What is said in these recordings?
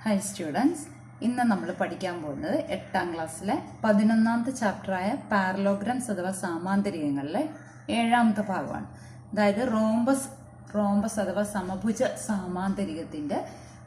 High students, ഇന്ന് നമ്മൾ പഠിക്കാൻ പോകുന്നത് 8ാം ക്ലാസ്സിലെ 11ാമത്തെ ചാപ്റ്ററായ പാരലോഗ്രാംസ് അഥവാ സാമാന്തരികങ്ങളിലെ 7ാമത്തെ ഭാഗമാണ്. അതായത് റോംബസ് അഥവാ സമഭുജ സാമാന്തരികത്തിന്റെ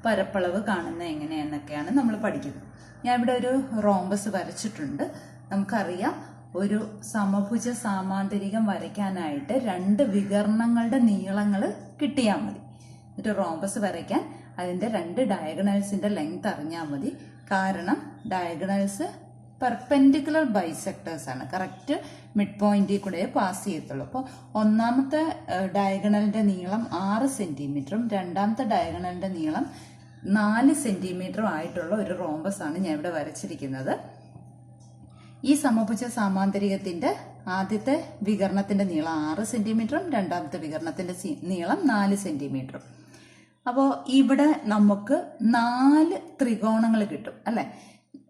പരപ്പളവ് കാണുന്നത് എങ്ങനെയാണെന്നൊക്കെയാണ് നമ്മൾ പഠിക്കുന്നത്. ഞാൻ ഇവിടെ ഒരു റോംബസ് വരച്ചിട്ടുണ്ട്. നമുക്കറിയാം, ഒരു സമഭുജ സാമാന്തരികം വരയ്ക്കാനായിട്ട് 2 വികർണങ്ങളുടെ നീളങ്ങൾ കിട്ടിയാൽ മതി. എന്നിട്ട് റോംബസ് വരയ്ക്കാൻ അതിൻ്റെ 2 ഡയഗണൽസിൻ്റെ ലെങ്ത് അറിഞ്ഞാൽ മതി. കാരണം ഡയഗണൽസ് പെർപെൻഡിക്കുലർ ബൈസെക്ടേഴ്സ് ആണ്, കറക്റ്റ് മിഡ് പോയിന്റിൽ കൂടെ പാസ് ചെയ്യത്തുള്ളൂ. അപ്പോൾ ഒന്നാമത്തെ ഡയഗണലിൻ്റെ നീളം 6 സെൻറ്റിമീറ്ററും രണ്ടാമത്തെ ഡയഗണലിൻ്റെ നീളം 4 സെൻറ്റിമീറ്ററും ആയിട്ടുള്ള ഒരു റോംബസ് ആണ് ഞാൻ ഇവിടെ വരച്ചിരിക്കുന്നത്. ഈ സമഭുജ സാമാന്തരികത്തിന്റെ ആദ്യത്തെ വികരണത്തിന്റെ നീളം 6 സെന്റിമീറ്ററും രണ്ടാമത്തെ വികരണത്തിന്റെ നീളം 4 സെന്റിമീറ്ററും. അപ്പോൾ ഇവിടെ നമുക്ക് 4 ത്രികോണങ്ങൾ കിട്ടും അല്ലെ.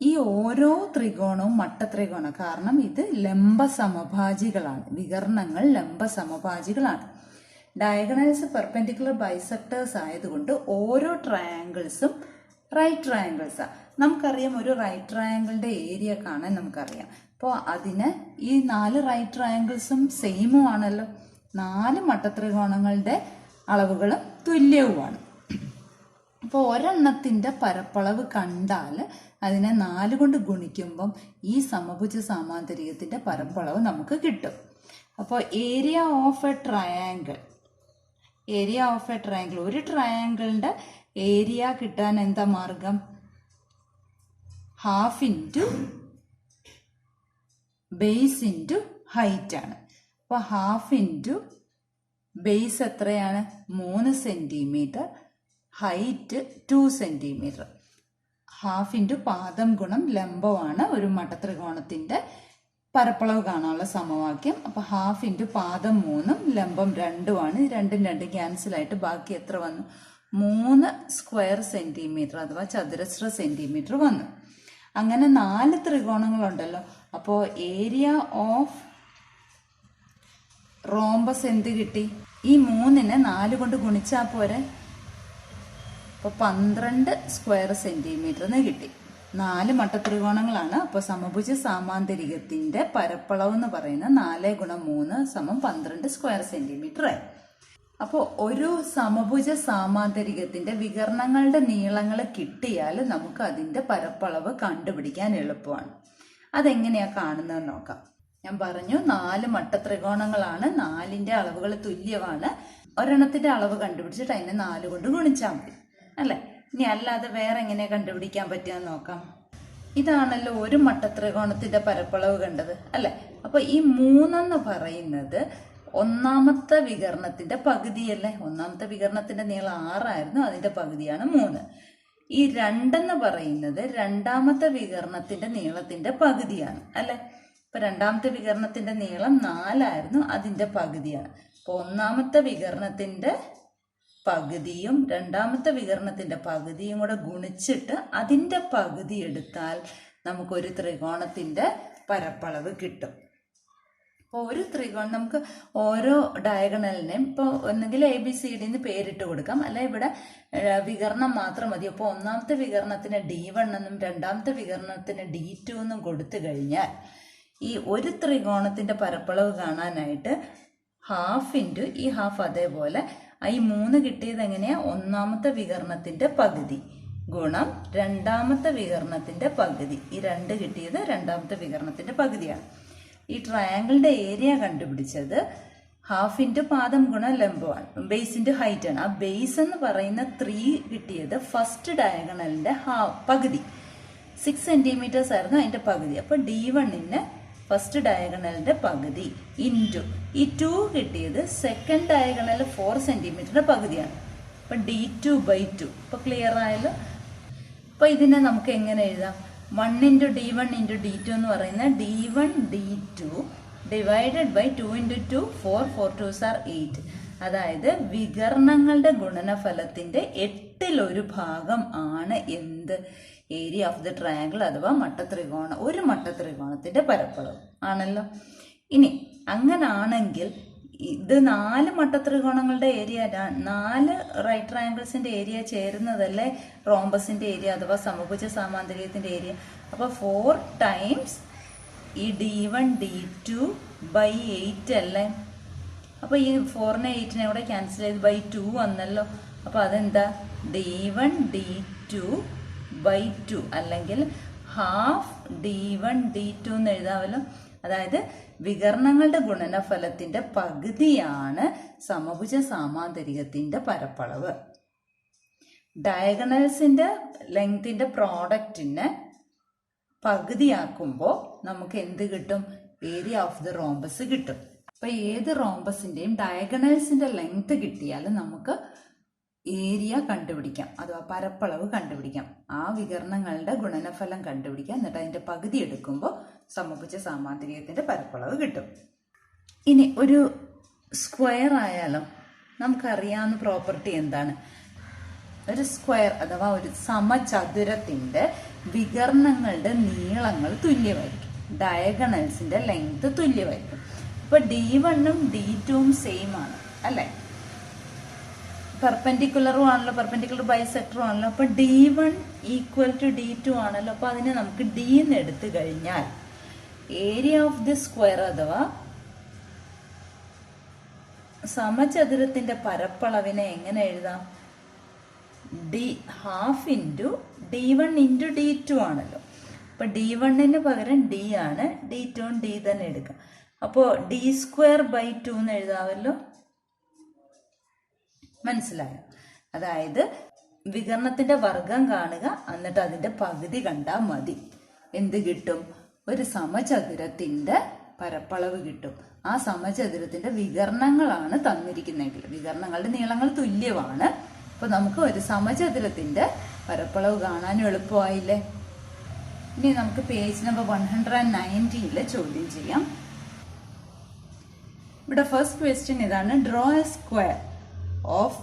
ഈ ഓരോ ത്രികോണവും മട്ടത്രികോണം, കാരണം ഇത് ലംബ സമഭാജികളാണ്. വികരണങ്ങൾ ലംബ സമഭാജികളാണ്. ഡയഗണൽസ് പെർപെൻഡിക്കുലർ ബൈസെക്ടേഴ്സ് ആയതുകൊണ്ട് ഓരോ ട്രയാങ്കിൾസും റൈറ്റ് ട്രയാങ്കിൾസാണ്. നമുക്കറിയാം, ഒരു റൈറ്റ് ട്രയാങ്കിളിന്റെ ഏരിയ കാണാൻ നമുക്കറിയാം. അപ്പോൾ അതിന് ഈ 4 റൈറ്റ് ട്രയാങ്കിൾസും സെയിമും ആണല്ലോ. 4 മട്ടത്രികോണങ്ങളുടെ അളവുകളും തുല്യവുമാണ്. അപ്പോൾ ഒരെണ്ണത്തിന്റെ പരപ്പളവ് കണ്ടാൽ അതിനെ 4 കൊണ്ട് ഗുണിക്കുമ്പം ഈ സമഭുജ സാമാന്തരികത്തിന്റെ പരപ്പളവ് നമുക്ക് കിട്ടും. അപ്പോൾ ഏരിയ ഓഫ് എ ട്രയാങ്കിൾ, ഒരു ട്രയാങ്കിളിന്റെ ഏരിയ കിട്ടാൻ എന്താ മാർഗം? Half into base into height ആണ്. അപ്പോൾ ഹാഫ് ഇൻറ്റു ബേസ് എത്രയാണ്? 3 centimetre, height 2 centimetre. Half into പാദം ഗുണം ലംബമാണ് ഒരു മട്ടത്രികോണത്തിന്റെ പരപ്പളവ് കാണാനുള്ള സമവാക്യം. അപ്പോൾ ഹാഫ് ഇൻറ്റു പാദം 3ഉം ലംബം 2ഉമാണ്. 2 ക്യാൻസൽ ആയിട്ട് ബാക്കി എത്ര വന്നു? 3 സ്ക്വയർ സെന്റിമീറ്റർ അഥവാ ചതുരശ്ര സെന്റിമീറ്റർ വന്നു. അങ്ങനെ 4 ത്രികോണങ്ങളുണ്ടല്ലോ. അപ്പോൾ ഏരിയ ഓഫ് റോംബസ് എന്ത് കിട്ടി? ഈ 3നെ 4 കൊണ്ട് ഗുണിച്ചാൽ പോരെ. അപ്പോൾ 12 സ്ക്വയർ സെന്റിമീറ്റർ എന്ന് കിട്ടി. 4 മട്ടത്രികോണങ്ങളാണ്. അപ്പോൾ സമഭുജ സാമാന്തരികത്തിന്റെ പരപ്പളവ് എന്ന് പറയുന്നത് 4 × 3 = 12 സ്ക്വയർ സെന്റിമീറ്റർ ആയി. അപ്പോൾ ഒരു സമഭുജ സാമാന്തരികത്തിന്റെ വികരണങ്ങളുടെ നീളങ്ങൾ കിട്ടിയാൽ നമുക്ക് അതിന്റെ പരപ്പളവ് കണ്ടുപിടിക്കാൻ എളുപ്പമാണ്. അതെങ്ങനെയാ കാണുന്നതെന്ന് നോക്കാം. ഞാൻ പറഞ്ഞു, 4 മട്ടത്രികോണങ്ങളാണ്. 4ന്റെ അളവുകൾ തുല്യമാണ്. ഒരെണ്ണത്തിന്റെ അളവ് കണ്ടുപിടിച്ചിട്ട് അതിനെ 4 കൊണ്ട് ഗുണിച്ചാൽ മതി അല്ലെ. ഇനി അല്ലാതെ വേറെ എങ്ങനെ കണ്ടുപിടിക്കാൻ പറ്റുമെന്ന് നോക്കാം. ഇതാണല്ലോ ഒരു മട്ടത്രികോണത്തിന്റെ പരപ്പളവ് കണ്ടത് അല്ലെ. അപ്പൊ ഈ 3 എന്ന് പറയുന്നത് ഒന്നാമത്തെ വികരണത്തിന്റെ പകുതിയല്ലേ. ഒന്നാമത്തെ വികരണത്തിന്റെ നീളം 6 ആയിരുന്നു, അതിന്റെ പകുതിയാണ് 3. ഈ 2 എന്ന് പറയുന്നത് രണ്ടാമത്തെ വികരണത്തിന്റെ നീളത്തിന്റെ പകുതിയാണ് അല്ലെ. ഇപ്പൊ രണ്ടാമത്തെ വികരണത്തിന്റെ നീളം 4 ആയിരുന്നു, അതിന്റെ പകുതിയാണ്. അപ്പൊ ഒന്നാമത്തെ വികരണത്തിന്റെ പകുതിയും രണ്ടാമത്തെ വികരണത്തിന്റെ പകുതിയും കൂടെ ഗുണിച്ചിട്ട് അതിന്റെ പകുതി എടുത്താൽ നമുക്കൊരു ത്രികോണത്തിന്റെ പരപ്പളവ് കിട്ടും. അപ്പോൾ ഒരു ത്രികോണം നമുക്ക് ഓരോ ഡയഗണലിനെയും ഇപ്പോൾ ഒന്നെങ്കിൽ ABCD എന്ന് പേരിട്ട് കൊടുക്കാം, അല്ല ഇവിടെ വികരണം മാത്രം മതി. അപ്പോൾ ഒന്നാമത്തെ വികരണത്തിന് D1 എന്നും രണ്ടാമത്തെ വികരണത്തിന് D2 എന്നും കൊടുത്തു കഴിഞ്ഞാൽ ഈ ഒരു ത്രികോണത്തിന്റെ പരപ്പളവ് കാണാനായിട്ട് ഹാഫ് ഇൻറ്റു ഈ ഹാഫ്, അതേപോലെ ഈ 3 കിട്ടിയത് എങ്ങനെയാ? ഒന്നാമത്തെ വികരണത്തിന്റെ പകുതി ഗുണം രണ്ടാമത്തെ വികരണത്തിന്റെ പകുതി. ഈ 2 കിട്ടിയത് രണ്ടാമത്തെ വികരണത്തിന്റെ പകുതിയാണ്. ഈ ട്രയാങ്കിളിന്റെ ഏരിയ കണ്ടുപിടിച്ചത് ഹാഫ് ഇൻറ്റു പാദം ഗുണം ലംബമാണ്, ബേസ് ഇൻറ്റു ഹൈറ്റ് ആണ്. ആ ബേസ് എന്ന് പറയുന്ന 3 കിട്ടിയത് ഫസ്റ്റ് ഡയഗണലിന്റെ പകുതി 6 സെന്റിമീറ്റേഴ്സ് ആയിരുന്നു, അതിന്റെ പകുതി. അപ്പൊ D1ന് ഫസ്റ്റ് ഡയഗണലിന്റെ പകുതി ഇൻറ്റു ഈ 2 കിട്ടിയത് സെക്കൻഡ് ഡയഗണൽ 4 സെന്റിമീറ്ററിന്റെ പകുതിയാണ്. അപ്പൊ D2/2. ഇപ്പൊ ക്ലിയർ ആയല്ലോ. അപ്പൊ ഇതിനെ നമുക്ക് എങ്ങനെ എഴുതാം? 1 × D1 × D2 എന്ന് പറയുന്ന D1 D2 divided by 2 × 2 4 4 2s are 8. അതായത് വികരണങ്ങളുടെ ഗുണനഫലത്തിന്റെ 8ൽ 1 ഭാഗം ആണ് എന്ത്? ഏരിയ ഓഫ് ദ ട്രയാങ്കിൾ അഥവാ മട്ടത്രികോണം, ഒരു മട്ടത്രികോണത്തിന്റെ പരപ്പളവ് ആണല്ലോ. ഇനി അങ്ങനാണെങ്കിൽ ഇത് 4 മട്ടത്രികോണങ്ങളുടെ ഏരിയ, 4 റൈറ്റ് ട്രയാങ്കിൾസിന്റെ ഏരിയ ചേരുന്നതല്ലേ റോംബസിന്റെ ഏരിയ അഥവാ സമഭുജ സാമാന്തരികത്തിന്റെ ഏരിയ. അപ്പൊ 4 ടൈംസ് ഈ D1 D2 by 8 അല്ലേ. അപ്പൊ ഈ 4നെ 8നെ ഇവിടെ ക്യാൻസൽ ചെയ്ത് by 2 വന്നല്ലോ. അപ്പൊ അതെന്താ D1 D2 by 2 അല്ലെങ്കിൽ ഹാഫ് D1 D2 എന്ന് എഴുതാമല്ലോ. അതായത് വികരണങ്ങളുടെ ഗുണനഫലത്തിന്റെ പകുതിയാണ് സമഭുജ സാമാന്തരികത്തിന്റെ പരപ്പളവ്. ഡയഗണൽസിന്റെ ലെങ്ത്തിന്റെ പ്രോഡക്റ്റിനെ പകുതിയാക്കുമ്പോൾ നമുക്ക് എന്ത് കിട്ടും? ഏരിയ ഓഫ് ദി റോംബസ് കിട്ടും. അപ്പൊ ഏത് റോംബസിന്റെയും ഡയഗണൽസിന്റെ ലെങ്ത് കിട്ടിയാൽ നമുക്ക് ഏരിയ കണ്ടുപിടിക്കാം അഥവാ പരപ്പളവ് കണ്ടുപിടിക്കാം. ആ വികരണങ്ങളുടെ ഗുണനഫലം കണ്ടുപിടിക്കാം. എന്നിട്ട് അതിന്റെ പകുതി എടുക്കുമ്പോൾ സമഭുജ സാമാന്തരികത്തിന്റെ പരപ്പളവ് കിട്ടും. ഇനി ഒരു സ്ക്വയർ ആയാലോ? നമുക്കറിയാവുന്ന പ്രോപ്പർട്ടി എന്താണ്? ഒരു സ്ക്വയർ അഥവാ ഒരു സമചതുരത്തിന്റെ വികരണങ്ങളുടെ നീളങ്ങൾ തുല്യമായിരിക്കും, ഡയഗണൽസിന്റെ ലെങ്ത് തുല്യമായിരിക്കും. അപ്പൊ D1ഉം D2ഉം സെയിം ആണ് അല്ലെ? പെർപെൻഡിക്കുലറും ആണല്ലോ, പെർപെൻഡിക്കുലർ ബൈസെക്ടറും ആണല്ലോ. അപ്പൊ D1 ഈക്വൽ ടു D2 ആണല്ലോ. അപ്പൊ അതിനെ നമുക്ക് D എന്ന് എടുത്തു കഴിഞ്ഞാൽ ഏരിയ ഓഫ് ദി സ്ക്വയർ അഥവാ സമചതുരത്തിന്റെ പരപ്പളവിനെ എങ്ങനെ എഴുതാം? Half into D1 into D2 ആണല്ലോ. അപ്പൊ D1ന് പകരം D ആണ്, D2 D തന്നെ എടുക്കാം. അപ്പോ D²/2 എന്ന് എഴുതാമല്ലോ. മനസ്സിലായോ? അതായത് വികരണത്തിന്റെ വർഗം കാണുക, എന്നിട്ട് അതിന്റെ പകുതി കണ്ടാൽ മതി. എന്ത് കിട്ടും? ഒരു സമചതുരത്തിന്റെ പരപ്പളവ് കിട്ടും. ആ സമചതുരത്തിന്റെ വികരണങ്ങളാണ് തന്നിരിക്കുന്നെങ്കിൽ വികരണങ്ങളുടെ നീളങ്ങൾ തുല്യമാണ്. അപ്പൊ നമുക്ക് ഒരു സമചതുരത്തിന്റെ പരപ്പളവ് കാണാനും എളുപ്പമായില്ലേ? ഇനി നമുക്ക് പേജ് നമ്പർ 190 ചോദ്യം ചെയ്യാം. ഇവിടെ ഫസ്റ്റ് ക്വസ്റ്റ്യൻ ഇതാണ്. Draw A square of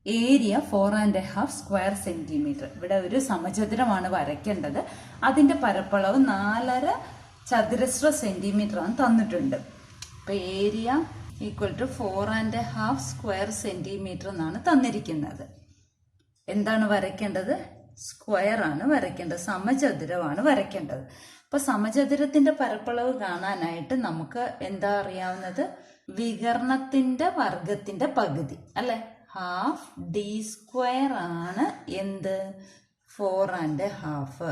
area 4.5 square centimetre. ഇവിടെ ഒരു സമചതുരമാണ് വരയ്ക്കേണ്ടത്. അതിന്റെ പരപ്പളവ് 4.5 ചതുരശ്ര സെന്റിമീറ്റർ ആണ് തന്നിട്ടുണ്ട്. അപ്പൊ area equal to 4.5 square centimetre എന്നാണ് തന്നിരിക്കുന്നത്. എന്താണ് വരയ്ക്കേണ്ടത്? സ്ക്വയർ ആണ് വരയ്ക്കേണ്ടത്, സമചതുരമാണ് വരയ്ക്കേണ്ടത്. അപ്പൊ സമചതുരത്തിന്റെ പരപ്പളവ് കാണാനായിട്ട് നമുക്ക് എന്താ അറിയാവുന്നത്? വികരണത്തിന്റെ വർഗത്തിന്റെ പകുതി അല്ലെ? ഹാഫ് D² ആണ് എന്ത്? 4.5.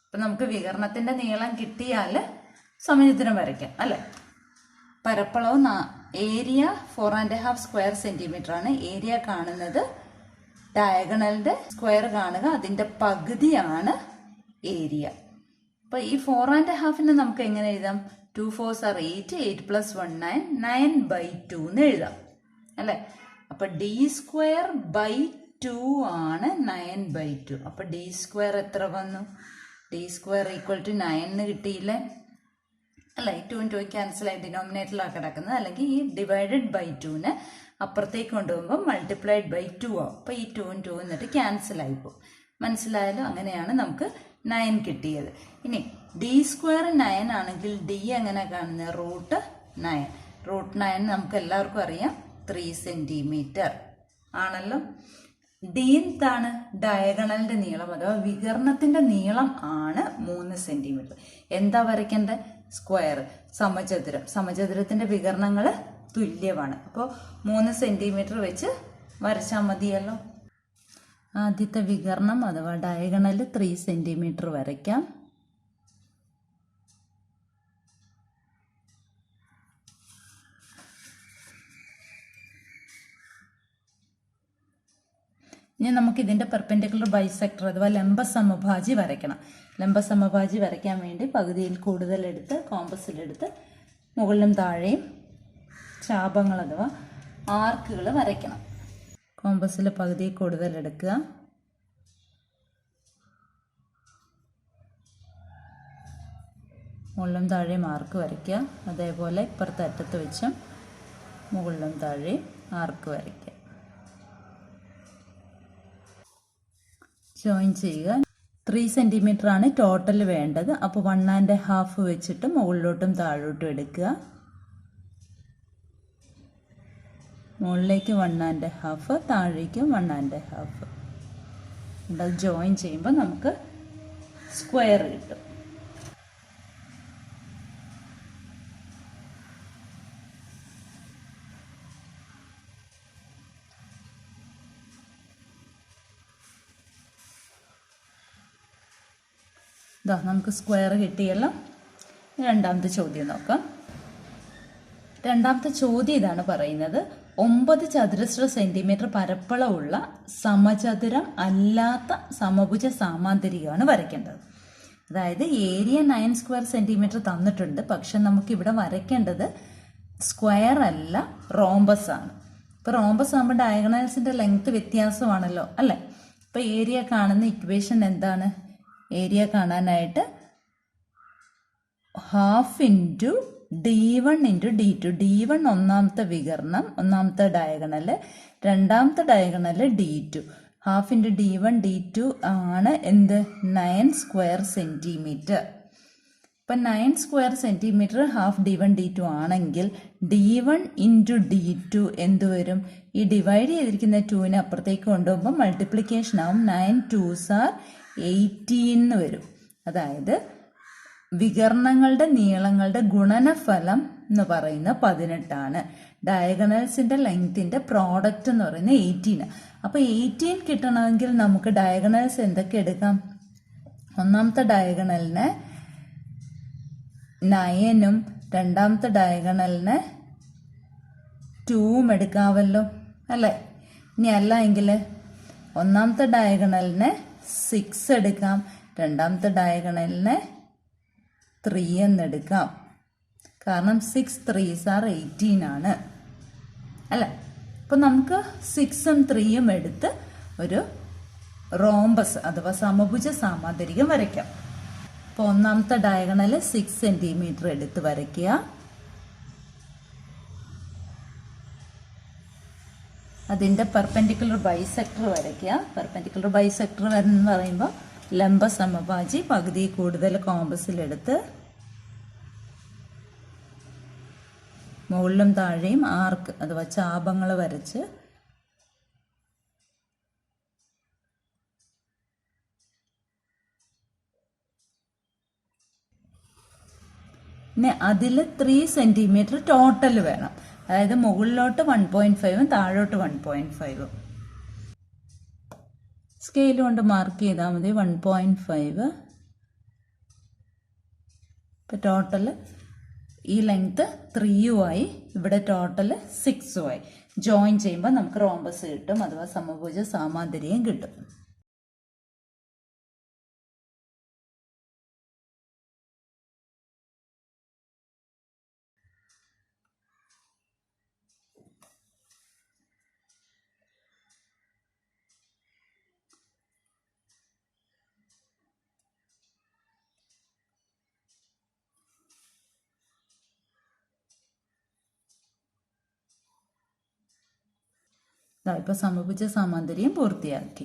അപ്പൊ നമുക്ക് വികരണത്തിന്റെ നീളം കിട്ടിയാൽ സമചതുരം വരയ്ക്കാം അല്ലെ? പരപ്പളവ് ഏരിയ 4.5 സ്ക്വയർ സെന്റിമീറ്റർ ആണ്. ഏരിയ കാണുന്നത് ഡയഗണലിന്റെ സ്ക്വയർ കാണുക, അതിന്റെ പകുതിയാണ് ഏരിയ. അപ്പൊ ഈ 4.5നെ നമുക്ക് എങ്ങനെ എഴുതാം? 2 4s are 8, 8 plus 1 9, 9/2 എന്ന് എഴുതാം അല്ലെ? അപ്പൊ D²/2 ആണ് 9/2. അപ്പൊ D² എത്ര വന്നു? D² ഈക്വൽ ടു 9 എന്ന് കിട്ടിയില്ലേ അല്ലെ? 2 2 ക്യാൻസൽ ആയി ഡിനോമിനേറ്ററിലാണ് കിടക്കുന്നത്. അല്ലെങ്കിൽ ഈ ഡിവൈഡഡ് ബൈ 2നെ അപ്പുറത്തേക്ക് കൊണ്ടുപോകുമ്പോൾ മൾട്ടിപ്ലൈഡ് ബൈ 2 ആവും. അപ്പൊ ഈ 2 2 എന്നിട്ട് ക്യാൻസൽ ആയിപ്പോവും. മനസ്സിലായാലോ? അങ്ങനെയാണ് നമുക്ക് 9 കിട്ടിയത്. ഇനി D² 9 ആണെങ്കിൽ D എങ്ങനെ കാണുന്നത്? √9. √9 നമുക്ക് എല്ലാവർക്കും അറിയാം 3 സെന്റിമീറ്റർ ആണല്ലോ. D എന്താണ്? ഡയഗണലിന്റെ നീളം അഥവാ വികരണത്തിന്റെ നീളം ആണ് 3 സെന്റിമീറ്റർ. എന്താ വരയ്ക്കേണ്ടത്? സ്ക്വയർ, സമചതുരം. സമചതുരത്തിന്റെ വികരണങ്ങൾ തുല്യമാണ്. അപ്പോൾ 3 സെന്റിമീറ്റർ വെച്ച് വരച്ചാൽ മതിയല്ലോ. ആദ്യത്തെ വികരണം അഥവാ ഡയഗണൽ 3 സെന്റിമീറ്റർ വരയ്ക്കാം. ഇനി നമുക്ക് ഇതിന്റെ പെർപെൻഡിക്കുലർ ബൈസെക്ടർ അഥവാ ലംബ സമഭാജി വരയ്ക്കണം. ലംബ സമഭാജി വരയ്ക്കാൻ വേണ്ടി പകുതിയിൽ കൂടുതൽ എടുത്ത് കോമ്പസിലെടുത്ത് മുകളിലും താഴെയും ചാപങ്ങൾ അഥവാ ആർക്കുകൾ വരയ്ക്കണം. കോമ്പസിൽ പകുതി കൂടുതൽ എടുക്കുക. മുകളിലും താഴെയും ആർക്ക് വരയ്ക്കുക. അതേപോലെ ഇപ്പുറത്തെ അറ്റത്ത് വെച്ചും മുകളിലും താഴെയും ആർക്ക് വരയ്ക്കുക. ജോയിൻ ചെയ്യുക. 3 സെന്റിമീറ്റർ ആണ് ടോട്ടൽ വേണ്ടത്. അപ്പോൾ 1.5 വെച്ചിട്ട് മുകളിലോട്ടും താഴോട്ടും എടുക്കുക. മുകളിലേക്ക് 1.5, താഴേക്ക് 1.5. അത് ജോയിൻ ചെയ്യുമ്പോൾ നമുക്ക് സ്ക്വയർ കിട്ടും. ഇതാ നമുക്ക് സ്ക്വയർ കിട്ടിയല്ലോ. രണ്ടാമത്തെ ചോദ്യം നോക്കാം. രണ്ടാമത്തെ ചോദ്യം ഇതാണ് പറയുന്നത്: 9 ചതുരശ്ര സെന്റിമീറ്റർ പരപ്പളവുള്ള സമചതുരം അല്ലാത്ത സമഭുജ സാമാന്തരികമാണ് വരയ്ക്കേണ്ടത്. അതായത് ഏരിയ 9 സ്ക്വയർ സെന്റിമീറ്റർ തന്നിട്ടുണ്ട്, പക്ഷെ നമുക്ക് ഇവിടെ വരയ്ക്കേണ്ടത് സ്ക്വയർ അല്ല, റോംബസ് ആണ്. ഇപ്പൊ റോംബസ് ആകുമ്പോൾ ഡയഗണൽസിന്റെ ലെങ്ത് വ്യത്യാസമാണല്ലോ അല്ലേ. ഇപ്പൊ ഏരിയ കാണുന്ന ഇക്വേഷൻ എന്താണ്? ഏരിയ കാണാനായിട്ട് half into d1 into d2. d1 ഒന്നാമത്തെ വികരണം, ഒന്നാമത്തെ ഡയഗണല്, രണ്ടാമത്തെ diagonal d2. Half into d1 d2 ആണ് എന്ത്? 9 സ്ക്വയർ സെന്റിമീറ്റർ. ഇപ്പം 9 square centimetre half d1 d2 ആണെങ്കിൽ d1 ഇൻറ്റു d2 എന്ത് വരും? ഈ ഡിവൈഡ് ചെയ്തിരിക്കുന്ന 2നെ അപ്പുറത്തേക്ക് കൊണ്ടുപോകുമ്പോൾ മൾട്ടിപ്ലിക്കേഷൻ ആവും. 9 2s are 18 വരും. അതായത് വികരണങ്ങളുടെ നീളങ്ങളുടെ ഗുണനഫലം എന്ന് പറയുന്നത് 18 ആണ്. ഡയഗണൽസിന്റെ ലെങ്ത്തിന്റെ പ്രോഡക്റ്റ് എന്ന് പറയുന്നത് 18. അപ്പൊ 18 കിട്ടണമെങ്കിൽ നമുക്ക് ഡയഗണൽസ് എന്തൊക്കെ എടുക്കാം? ഒന്നാമത്തെ ഡയഗണലിന് 9ഉം രണ്ടാമത്തെ ഡയഗണലിന് 2ഉം എടുക്കാവല്ലോ അല്ലേ. ഇനി അല്ല എങ്കിൽ ഒന്നാമത്തെ ഡയഗണലിന് 6 എടുക്കാം, രണ്ടാമത്തെ ഡയഗണലിന് 3 എന്നെടുക്കാം. കാരണം 6 3s are 18 ആണ് അല്ലേ. അപ്പം നമുക്ക് 6ഉം 3ഉം എടുത്ത് ഒരു റോംബസ് അഥവാ സമഭുജ സാമാന്തരികം വരയ്ക്കാം. അപ്പോൾ ഒന്നാമത്തെ ഡയഗണല് 6 സെന്റിമീറ്റർ എടുത്ത് വരയ്ക്കുക. അതിൻ്റെ പെർപെൻഡിക്കുലർ ബൈസെക്ടർ വരയ്ക്കുക. പെർപെൻഡിക്കുലർ ബൈസെക്ടർ എന്ന് പറയുമ്പോൾ ലംബ സമഭാജി പകുതി കൂടുതൽ കോമ്പസിലെടുത്ത് മുകളിലും താഴെയും ആർക്ക് അഥവാ ചാപങ്ങൾ വരച്ച് പിന്നെ അതിൽ 3 സെന്റിമീറ്റർ ടോട്ടൽ വേണം. അതായത് മുകളിലോട്ട് 1.5ഉം താഴോട്ട് 1.5ഉം. സ്കെയിൽ കൊണ്ട് മാർക്ക് ചെയ്താൽ മതി. 1.5. ഇപ്പം ടോട്ടൽ ഈ ലെങ്ത് 3ഉമായി, ഇവിടെ ടോട്ടൽ 6ഉമായി. ജോയിൻ ചെയ്യുമ്പോൾ നമുക്ക് റോംബസ് കിട്ടും, അഥവാ സമഭുജ സാമാന്തരികം കിട്ടും. ഇപ്പോൾ സമഭുജ സാമാന്തരികം പൂർത്തിയാക്കി.